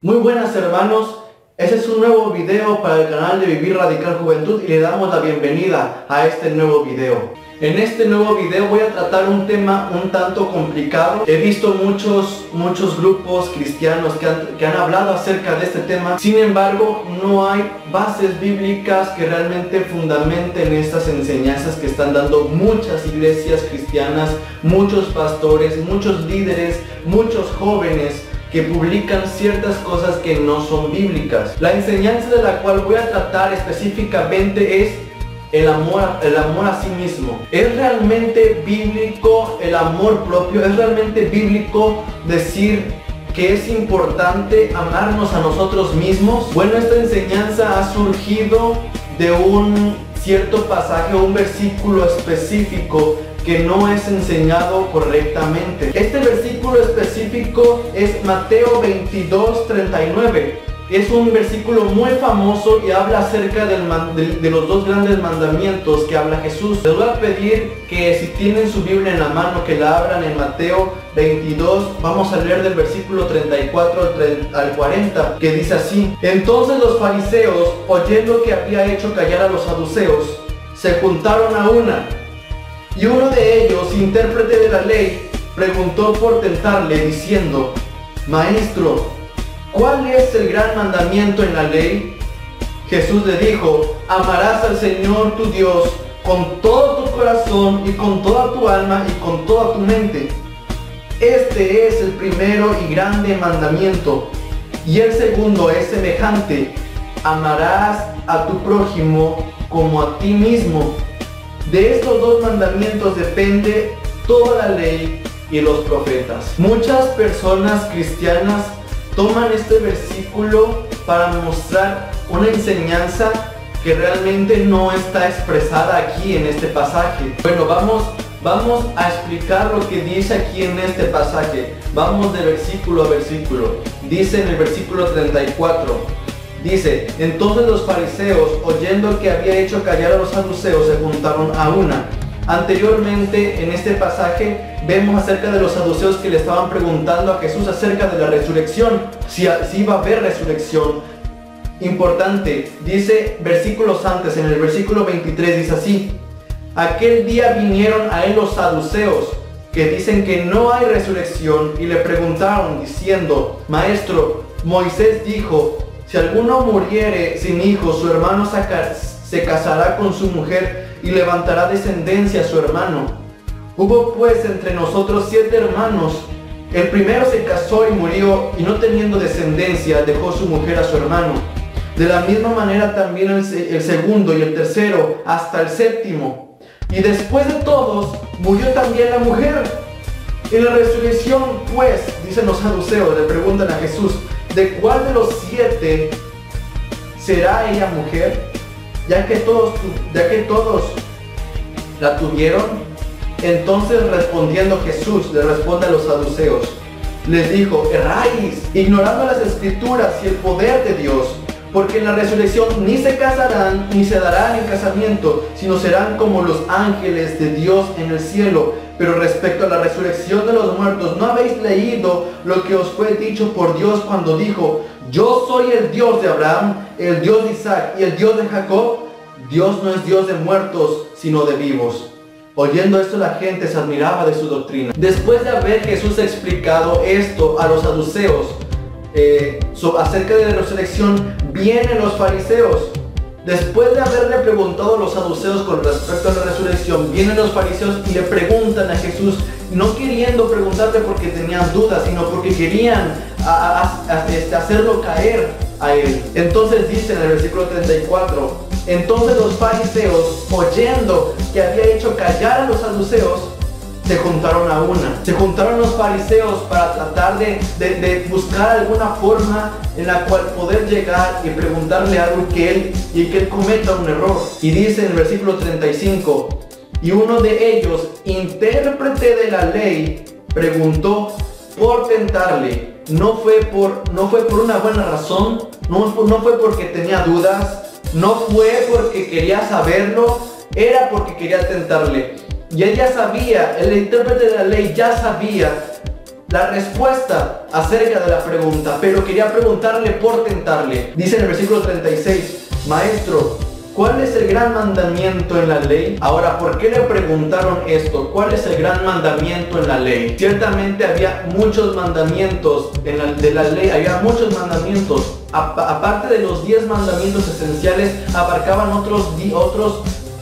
Muy buenas hermanos, este es un nuevo video para el canal de Vivir Radical Juventud y le damos la bienvenida a este nuevo video. En este nuevo video voy a tratar un tema un tanto complicado. He visto muchos grupos cristianos que han hablado acerca de este tema. Sin embargo, no hay bases bíblicas que realmente fundamenten estas enseñanzas que están dando muchas iglesias cristianas, muchos pastores, muchos líderes, muchos jóvenes que publican ciertas cosas que no son bíblicas. La enseñanza de la cual voy a tratar específicamente es el amor a sí mismo. ¿Es realmente bíblico el amor propio? ¿Es realmente bíblico decir que es importante amarnos a nosotros mismos? Bueno, esta enseñanza ha surgido de un cierto pasaje o un versículo específico que no es enseñado correctamente. Este versículo específico es Mateo 22:39. Es un versículo muy famoso y habla acerca de los dos grandes mandamientos que habla Jesús. Les voy a pedir que si tienen su Biblia en la mano, que la abran en Mateo 22. Vamos a leer del versículo 34 al 40, que dice así: Entonces los fariseos, oyendo que había hecho callar a los saduceos, se juntaron a una. Y uno de ellos, intérprete de la ley, preguntó por tentarle, diciendo: Maestro, ¿cuál es el gran mandamiento en la ley? Jesús le dijo: amarás al Señor tu Dios con todo tu corazón y con toda tu alma y con toda tu mente. Este es el primero y grande mandamiento. Y el segundo es semejante: amarás a tu prójimo como a ti mismo. De estos dos mandamientos depende toda la ley y los profetas. Muchas personas cristianas toman este versículo para mostrar una enseñanza que realmente no está expresada aquí en este pasaje. Bueno, vamos a explicar lo que dice aquí en este pasaje. Vamos de versículo a versículo. Dice en el versículo 34. Dice: entonces los fariseos, oyendo que había hecho callar a los saduceos, se juntaron a una. Anteriormente en este pasaje vemos acerca de los saduceos que le estaban preguntando a Jesús acerca de la resurrección, si iba a haber resurrección. Importante, dice versículos antes, en el versículo 23 dice así: aquel día vinieron a él los saduceos, que dicen que no hay resurrección, y le preguntaron diciendo: Maestro, Moisés dijo, si alguno muriere sin hijos, su hermano se casará con su mujer y levantará descendencia a su hermano. Hubo pues entre nosotros 7 hermanos. El primero se casó y murió, y no teniendo descendencia, dejó su mujer a su hermano. De la misma manera también el segundo y el tercero, hasta el séptimo. Y después de todos, murió también la mujer. En la resurrección, pues, dicen los saduceos, le preguntan a Jesús: ¿de cuál de los 7 será ella mujer? Ya que todos la tuvieron. Entonces respondiendo Jesús, le responde a los saduceos, les dijo: erráis, ignorando las escrituras y el poder de Dios, porque en la resurrección ni se casarán ni se darán en casamiento, sino serán como los ángeles de Dios en el cielo. Pero respecto a la resurrección de los muertos, ¿no habéis leído lo que os fue dicho por Dios cuando dijo: yo soy el Dios de Abraham, el Dios de Isaac y el Dios de Jacob? Dios no es Dios de muertos, sino de vivos. Oyendo esto, la gente se admiraba de su doctrina. Después de haber Jesús explicado esto a los saduceos acerca de la resurrección, vienen los fariseos. Después de haberle preguntado a los saduceos con respecto a la resurrección, vienen los fariseos y le preguntan a Jesús, no queriendo preguntarle porque tenían dudas, sino porque querían hacerlo caer a él. Entonces dice en el versículo 34, entonces los fariseos, oyendo que había hecho callar a los saduceos, se juntaron a una. Se juntaron los fariseos para tratar de buscar alguna forma en la cual poder llegar y preguntarle algo que él cometa un error. Y dice en el versículo 35, y uno de ellos, intérprete de la ley, preguntó por tentarle. No fue por una buena razón, no fue porque tenía dudas, no fue porque quería saberlo, era porque quería tentarle. Y él ya sabía, el intérprete de la ley ya sabía la respuesta acerca de la pregunta, pero quería preguntarle por tentarle. Dice en el versículo 36, Maestro, ¿cuál es el gran mandamiento en la ley? Ahora, ¿por qué le preguntaron esto? ¿Cuál es el gran mandamiento en la ley? Ciertamente había muchos mandamientos de la ley, había muchos mandamientos. Aparte de los 10 mandamientos esenciales, abarcaban otros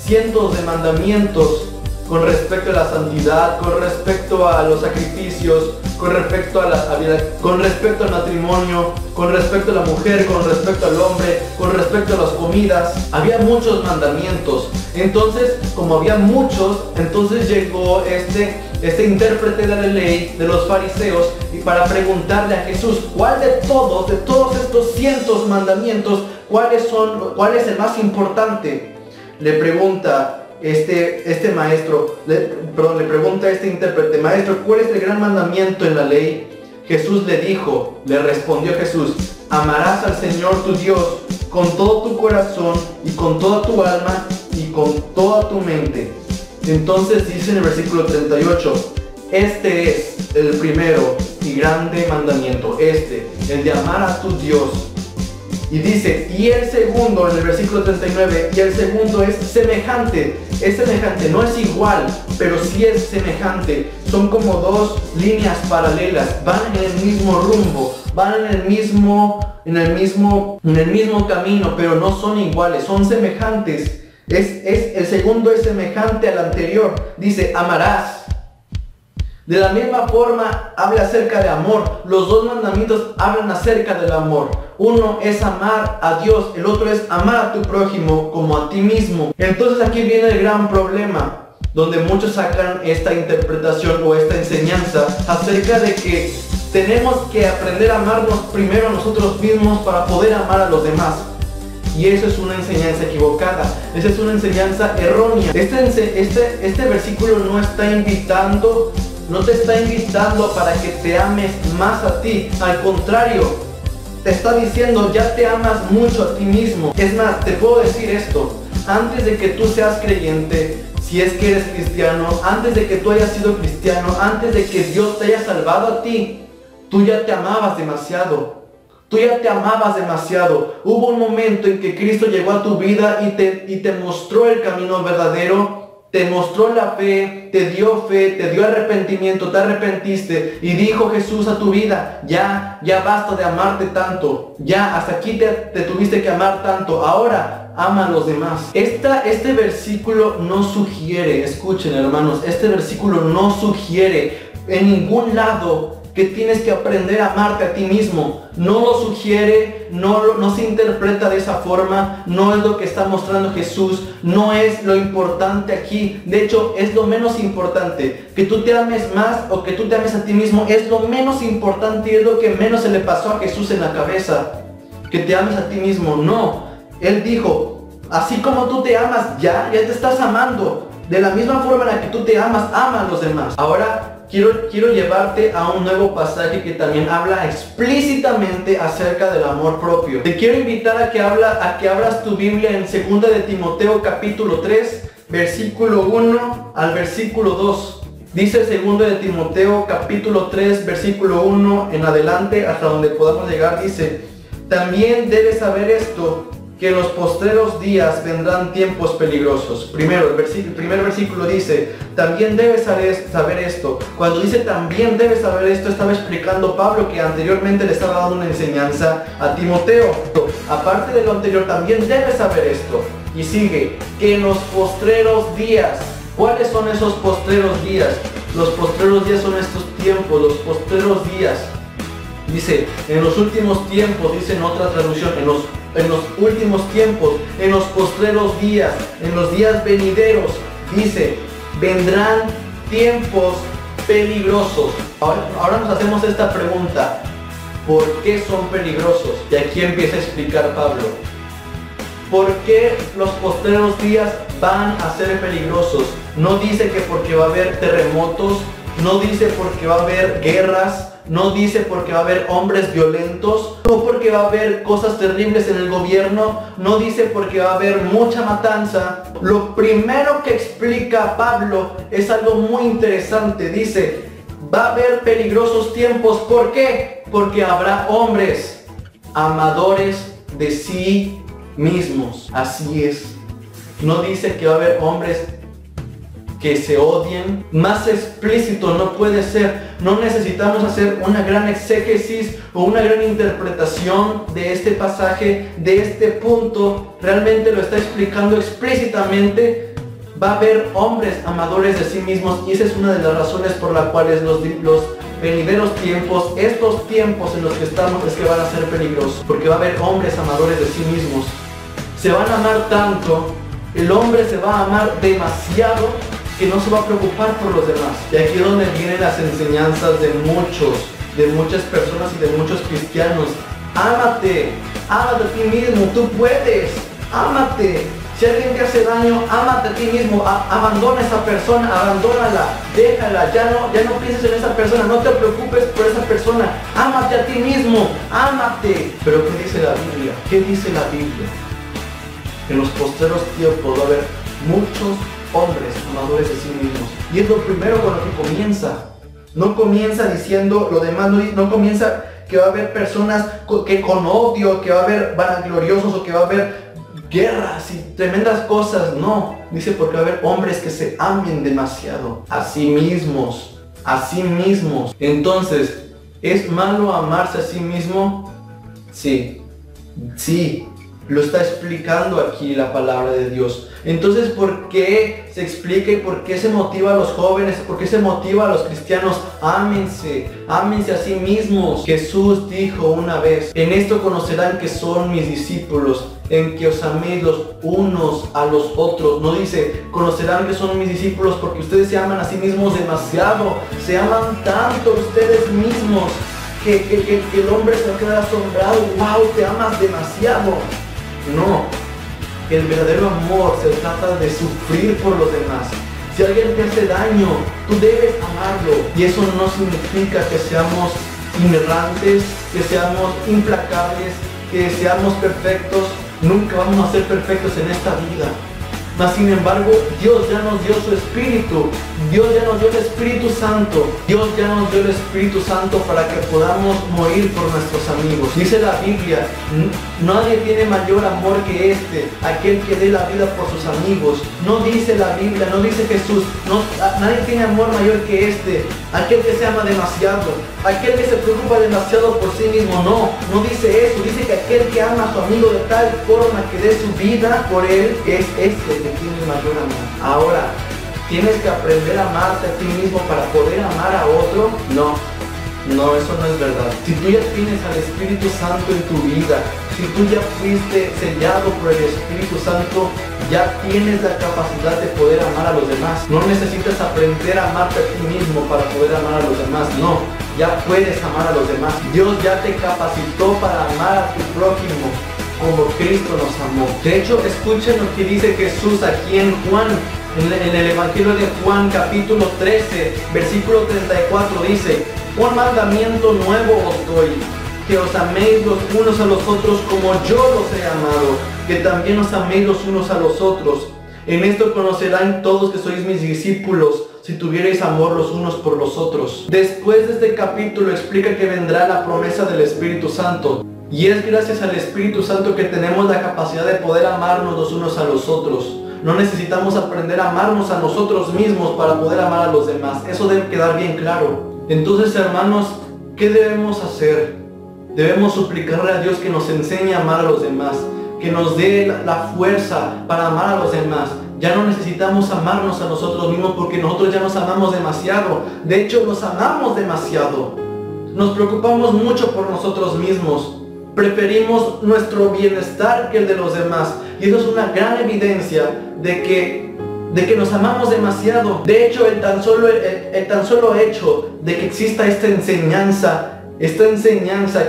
cientos de mandamientos con respecto a la santidad, con respecto a los sacrificios, con respecto a la vida, con respecto al matrimonio, con respecto a la mujer, con respecto al hombre, con respecto a las comidas. Había muchos mandamientos. Entonces, como había muchos, entonces llegó este intérprete de la ley de los fariseos y para preguntarle a Jesús, ¿cuál de todos estos cientos mandamientos, cuál es el más importante? Le pregunta este maestro, le pregunta a este intérprete, Maestro, ¿cuál es el gran mandamiento en la ley? Jesús le respondió Jesús, amarás al Señor tu Dios con todo tu corazón y con toda tu alma y con toda tu mente. Entonces dice en el versículo 38, este es el primero y grande mandamiento, el de amar a tu Dios. Y dice, y el segundo en el versículo 39, y el segundo es semejante, no es igual, pero sí es semejante. Son como dos líneas paralelas, van en el mismo rumbo, van en el mismo camino, pero no son iguales, son semejantes. El segundo es semejante al anterior, dice, amarás. De la misma forma habla acerca de amor. Los dos mandamientos hablan acerca del amor. Uno es amar a Dios, el otro es amar a tu prójimo como a ti mismo. Entonces aquí viene el gran problema, donde muchos sacan esta interpretación o esta enseñanza acerca de que tenemos que aprender a amarnos primero a nosotros mismos para poder amar a los demás. Y eso es una enseñanza equivocada, esa es una enseñanza errónea. Este versículo no te está invitando para que te ames más a ti. Al contrario, te está diciendo, ya te amas mucho a ti mismo. Es más, te puedo decir esto, antes de que tú seas creyente, si es que eres cristiano, antes de que tú hayas sido cristiano, antes de que Dios te haya salvado a ti, tú ya te amabas demasiado. Hubo un momento en que Cristo llegó a tu vida y te mostró el camino verdadero, te mostró la fe, te dio arrepentimiento, te arrepentiste y dijo Jesús a tu vida, ya basta de amarte tanto, ya hasta aquí te tuviste que amar tanto, ahora ama a los demás. Este versículo no sugiere, escuchen hermanos, este versículo no sugiere en ningún lado que tienes que aprender a amarte a ti mismo. No lo sugiere, no se interpreta de esa forma, no es lo que está mostrando Jesús, no es lo importante aquí. De hecho, es lo menos importante. Que tú te ames más o que tú te ames a ti mismo es lo menos importante y es lo que menos se le pasó a Jesús en la cabeza. Que te ames a ti mismo, no. Él dijo, así como tú te amas, ya te estás amando. De la misma forma en la que tú te amas, ama a los demás. Ahora, quiero llevarte a un nuevo pasaje que también habla explícitamente acerca del amor propio. Te quiero invitar a que abras tu Biblia en 2 de Timoteo capítulo 3, versículo 1 al versículo 2. Dice 2 de Timoteo capítulo 3, versículo 1 en adelante hasta donde podamos llegar. Dice, también debes saber esto, que en los postreros días vendrán tiempos peligrosos. Primero, el primer versículo dice, también debes saber esto. Cuando dice también debes saber esto, estaba explicando Pablo que anteriormente le estaba dando una enseñanza a Timoteo. Aparte de lo anterior, también debes saber esto. Y sigue, que en los postreros días. ¿Cuáles son esos postreros días? Los postreros días son estos tiempos, los postreros días. Dice, en los últimos tiempos, dice en otra traducción, en los últimos tiempos, en los postreros días, en los días venideros, dice, vendrán tiempos peligrosos. Ahora nos hacemos esta pregunta, ¿por qué son peligrosos? Y aquí empieza a explicar Pablo. ¿Por qué los postreros días van a ser peligrosos? No dice que porque va a haber terremotos, no dice porque va a haber guerras, no dice porque va a haber hombres violentos, no porque va a haber cosas terribles en el gobierno, no dice porque va a haber mucha matanza. Lo primero que explica Pablo es algo muy interesante. Dice, Va a haber peligrosos tiempos. ¿Por qué? Porque habrá hombres amadores de sí mismos. Así es. No dice que va a haber hombres que se odien. Más explícito no puede ser. No necesitamos hacer una gran exégesis o una gran interpretación de este pasaje, de este punto. Realmente lo está explicando explícitamente. Va a haber hombres amadores de sí mismos, y esa es una de las razones por las cuales los venideros tiempos, estos tiempos en los que estamos, es que van a ser peligrosos, porque va a haber hombres amadores de sí mismos. Se van a amar tanto, el hombre se va a amar demasiado, que no se va a preocupar por los demás. Y aquí es donde vienen las enseñanzas de muchas personas y de muchos cristianos. Ámate a ti mismo, tú puedes, ámate. Si alguien te hace daño, ámate a ti mismo, abandona a esa persona, abandónala, déjala, ya no pienses en esa persona, no te preocupes por esa persona, ámate a ti mismo, ámate. Pero ¿qué dice la Biblia? ¿Qué dice la Biblia? En los postreros tiempos va a haber muchos hombres amadores de sí mismos. Y es lo primero con lo que comienza. No comienza diciendo lo demás, no comienza que va a haber personas que con odio, que va a haber vanagloriosos o que va a haber guerras y tremendas cosas. No, dice porque va a haber hombres que se amen demasiado a sí mismos. Entonces, ¿es malo amarse a sí mismo? Sí, lo está explicando aquí la palabra de Dios. Entonces, ¿por qué se explica y por qué se motiva a los jóvenes? ¿Por qué se motiva a los cristianos? Ámense a sí mismos. Jesús dijo una vez: en esto conocerán que son mis discípulos, en que os améis los unos a los otros. No dice, conocerán que son mis discípulos porque ustedes se aman a sí mismos demasiado. Se aman tanto ustedes mismos que el hombre se va a quedar asombrado. ¡Wow! Te amas demasiado. No, el verdadero amor se trata de sufrir por los demás. Si alguien te hace daño, tú debes amarlo. Y eso no significa que seamos inerrantes, que seamos implacables, que seamos perfectos. Nunca vamos a ser perfectos en esta vida. Mas sin embargo, Dios ya nos dio su Espíritu. Dios ya nos dio el Espíritu Santo. Dios ya nos dio el Espíritu Santo para que podamos morir por nuestros amigos. Dice la Biblia, nadie tiene mayor amor que este, aquel que dé la vida por sus amigos. No dice la Biblia, no dice Jesús, nadie tiene amor mayor que este, aquel que se ama demasiado, aquel que se preocupa demasiado por sí mismo. No dice eso. Dice que aquel que ama a su amigo de tal forma que dé su vida por él, es este que tiene mayor amor. Ahora, ¿tienes que aprender a amarte a ti mismo para poder amar a otro? No, eso no es verdad. Si tú ya tienes al Espíritu Santo en tu vida, si tú ya fuiste sellado por el Espíritu Santo, ya tienes la capacidad de poder amar a los demás. No necesitas aprender a amarte a ti mismo para poder amar a los demás. No, ya puedes amar a los demás. Dios ya te capacitó para amar a tu prójimo como Cristo nos amó. De hecho, escuchen lo que dice Jesús aquí en Juan, en el Evangelio de Juan, capítulo 13, versículo 34, dice: un mandamiento nuevo os doy, que os améis los unos a los otros como yo los he amado, que también os améis los unos a los otros. En esto conocerán todos que sois mis discípulos, si tuvierais amor los unos por los otros. Después de este capítulo explica que vendrá la promesa del Espíritu Santo. Y es gracias al Espíritu Santo que tenemos la capacidad de poder amarnos los unos a los otros. No necesitamos aprender a amarnos a nosotros mismos para poder amar a los demás. Eso debe quedar bien claro. Entonces, hermanos, ¿qué debemos hacer? Debemos suplicarle a Dios que nos enseñe a amar a los demás, que nos dé la fuerza para amar a los demás. Ya no necesitamos amarnos a nosotros mismos porque nosotros ya nos amamos demasiado. De hecho, nos amamos demasiado. Nos preocupamos mucho por nosotros mismos. Preferimos nuestro bienestar que el de los demás. Y eso es una gran evidencia de que nos amamos demasiado. De hecho, el tan solo hecho de que exista esta enseñanza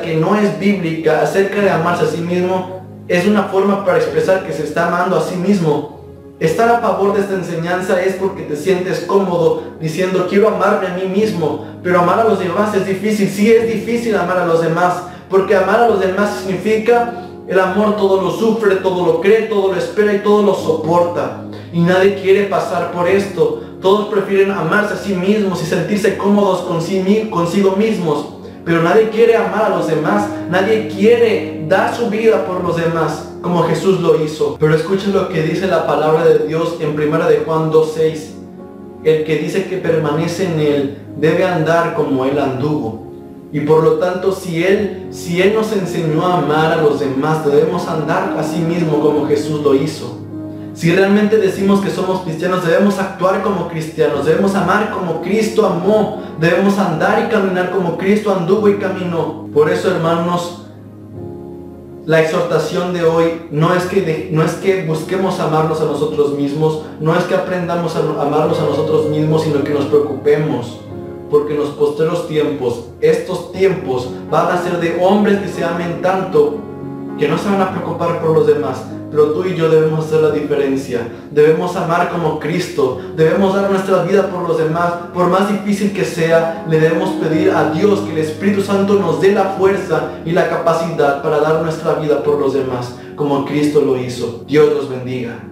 que no es bíblica acerca de amarse a sí mismo, es una forma para expresar que se está amando a sí mismo. Estar a favor de esta enseñanza es porque te sientes cómodo diciendo: quiero amarme a mí mismo, pero amar a los demás es difícil. Sí, es difícil amar a los demás, porque amar a los demás significa el amor todo lo sufre, todo lo cree, todo lo espera y todo lo soporta. Y nadie quiere pasar por esto, Todos prefieren amarse a sí mismos y sentirse cómodos consigo mismos. Pero nadie quiere amar a los demás. Nadie quiere dar su vida por los demás, como Jesús lo hizo. Pero escuchen lo que dice la palabra de Dios en 1 de Juan 2:6. El que dice que permanece en Él debe andar como Él anduvo. Y por lo tanto, si Él nos enseñó a amar a los demás, debemos andar a sí mismo como Jesús lo hizo. Si realmente decimos que somos cristianos, debemos actuar como cristianos, debemos amar como Cristo amó, debemos andar y caminar como Cristo anduvo y caminó. Por eso, hermanos, la exhortación de hoy no es que busquemos amarnos a nosotros mismos, no es que aprendamos a amarnos a nosotros mismos, sino que nos preocupemos. Porque en los posteros tiempos, estos tiempos van a ser de hombres que se amen tanto que no se van a preocupar por los demás. Pero tú y yo debemos hacer la diferencia. Debemos amar como Cristo. Debemos dar nuestra vida por los demás. Por más difícil que sea, le debemos pedir a Dios que el Espíritu Santo nos dé la fuerza y la capacidad para dar nuestra vida por los demás, como Cristo lo hizo. Dios los bendiga.